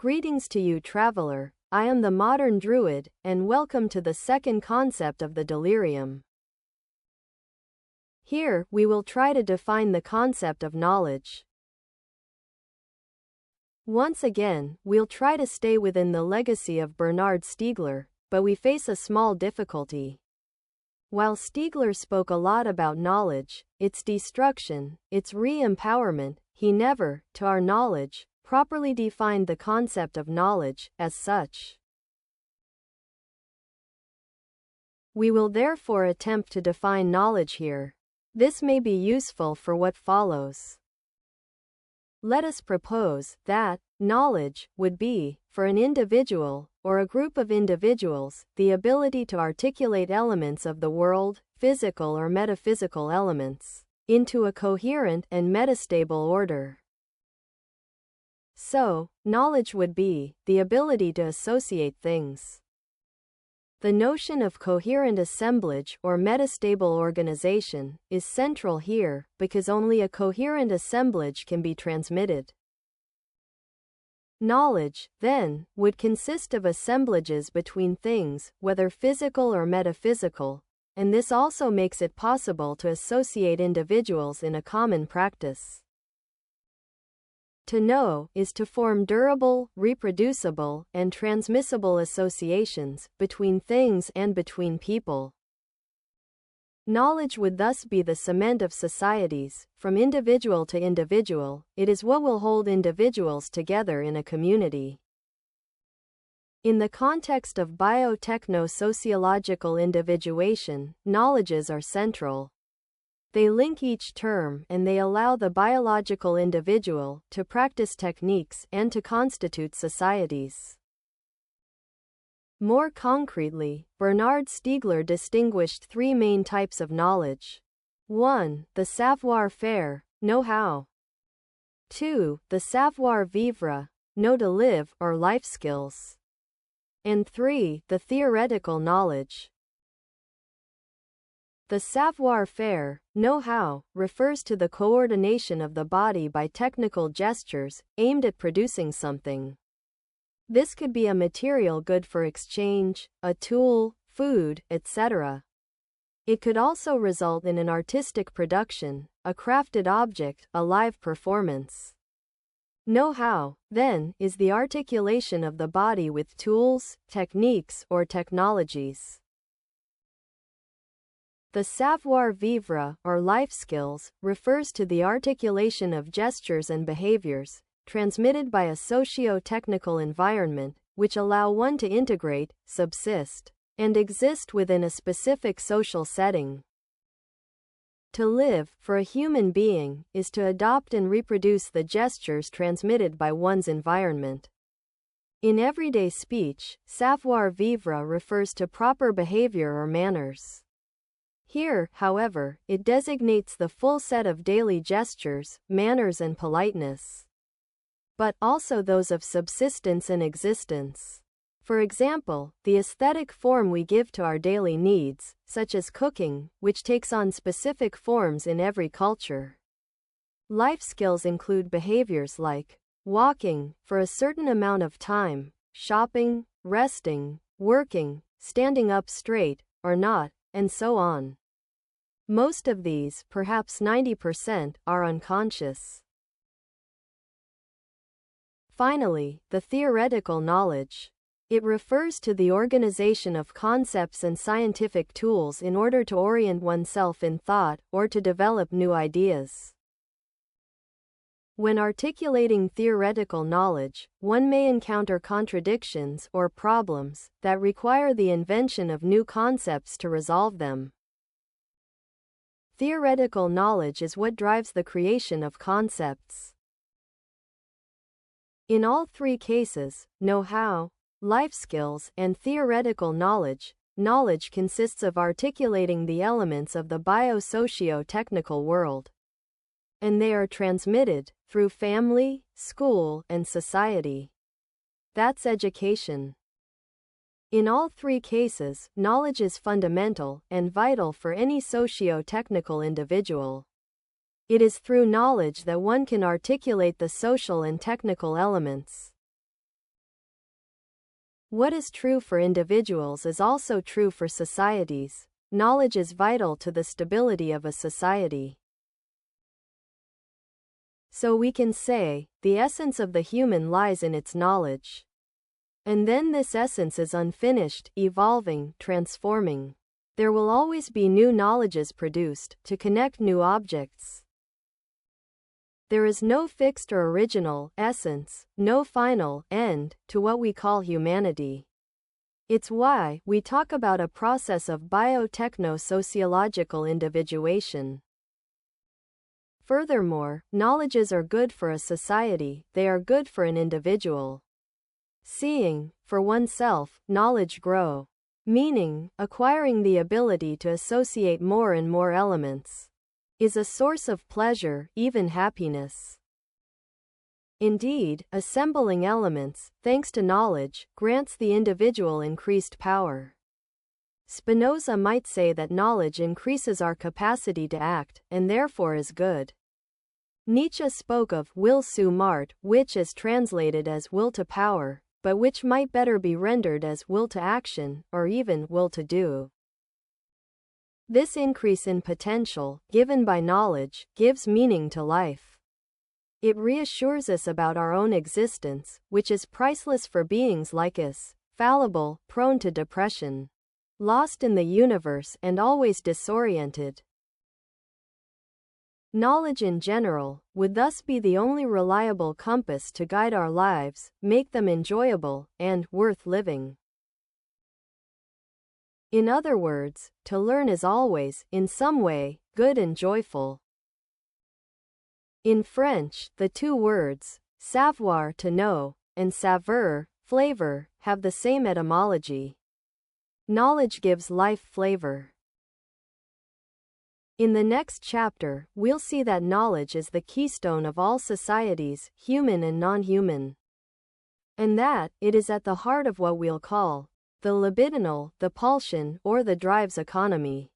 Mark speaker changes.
Speaker 1: Greetings to you, traveler. I am the modern druid, and welcome to the second concept of the delirium. Here, we will try to define the concept of knowledge. Once again, we'll try to stay within the legacy of Bernard Stiegler, but we face a small difficulty. While Stiegler spoke a lot about knowledge, its destruction, its re-empowerment, he never, to our knowledge, properly defined the concept of knowledge as such. We will therefore attempt to define knowledge here. This may be useful for what follows. Let us propose that knowledge would be, for an individual, or a group of individuals, the ability to articulate elements of the world, physical or metaphysical elements, into a coherent and metastable order. So, knowledge would be the ability to associate things. The notion of coherent assemblage or metastable organization is central here because only a coherent assemblage can be transmitted. Knowledge, then, would consist of assemblages between things, whether physical or metaphysical, and this also makes it possible to associate individuals in a common practice. To know is to form durable, reproducible, and transmissible associations between things and between people. Knowledge would thus be the cement of societies, from individual to individual. It is what will hold individuals together in a community. In the context of biotechno-sociological individuation, knowledges are central. They link each term and they allow the biological individual to practice techniques and to constitute societies. More concretely, Bernard Stiegler distinguished three main types of knowledge. 1. The savoir-faire, know-how. 2. The savoir-vivre, know to live, or life skills. And 3. The theoretical knowledge. The savoir-faire, know-how, refers to the coordination of the body by technical gestures, aimed at producing something. This could be a material good for exchange, a tool, food, etc. It could also result in an artistic production, a crafted object, a live performance. Know-how, then, is the articulation of the body with tools, techniques, or technologies. The savoir-vivre, or life skills, refers to the articulation of gestures and behaviors, transmitted by a socio-technical environment, which allow one to integrate, subsist, and exist within a specific social setting. To live, for a human being, is to adopt and reproduce the gestures transmitted by one's environment. In everyday speech, savoir-vivre refers to proper behavior or manners. Here, however, it designates the full set of daily gestures, manners and politeness, but also those of subsistence and existence. For example, the aesthetic form we give to our daily needs, such as cooking, which takes on specific forms in every culture. Life skills include behaviors like walking for a certain amount of time, shopping, resting, working, standing up straight, or not, and so on. Most of these, perhaps 90%, are unconscious. Finally, the theoretical knowledge. It refers to the organization of concepts and scientific tools in order to orient oneself in thought or to develop new ideas. When articulating theoretical knowledge, one may encounter contradictions or problems that require the invention of new concepts to resolve them. Theoretical knowledge is what drives the creation of concepts. In all three cases, know-how, life skills, and theoretical knowledge, knowledge consists of articulating the elements of the bio-socio-technical world. And they are transmitted through family, school, and society. That's education. In all three cases, knowledge is fundamental and vital for any socio-technical individual. It is through knowledge that one can articulate the social and technical elements. What is true for individuals is also true for societies. Knowledge is vital to the stability of a society. So we can say, the essence of the human lies in its knowledge. And then this essence is unfinished, evolving, transforming. There will always be new knowledges produced to connect new objects. There is no fixed or original essence, no final end to what we call humanity. It's why we talk about a process of biotechno-sociological individuation. Furthermore, knowledges are good for a society, they are good for an individual. Seeing, for oneself, knowledge grow. Meaning, acquiring the ability to associate more and more elements, is a source of pleasure, even happiness. Indeed, assembling elements, thanks to knowledge, grants the individual increased power. Spinoza might say that knowledge increases our capacity to act, and therefore is good. Nietzsche spoke of will zum Art, which is translated as will to power, but which might better be rendered as will to action, or even will to do. This increase in potential, given by knowledge, gives meaning to life. It reassures us about our own existence, which is priceless for beings like us, fallible, prone to depression, lost in the universe and always disoriented. Knowledge in general would thus be the only reliable compass to guide our lives, make them enjoyable, and worth living. In other words, to learn is always, in some way, good and joyful. In French, the two words, savoir to know, and saveur, flavor, have the same etymology. Knowledge gives life flavor. In the next chapter, we'll see that knowledge is the keystone of all societies, human and non-human. And that, it is at the heart of what we'll call the libidinal, the pulsion, or the drives economy.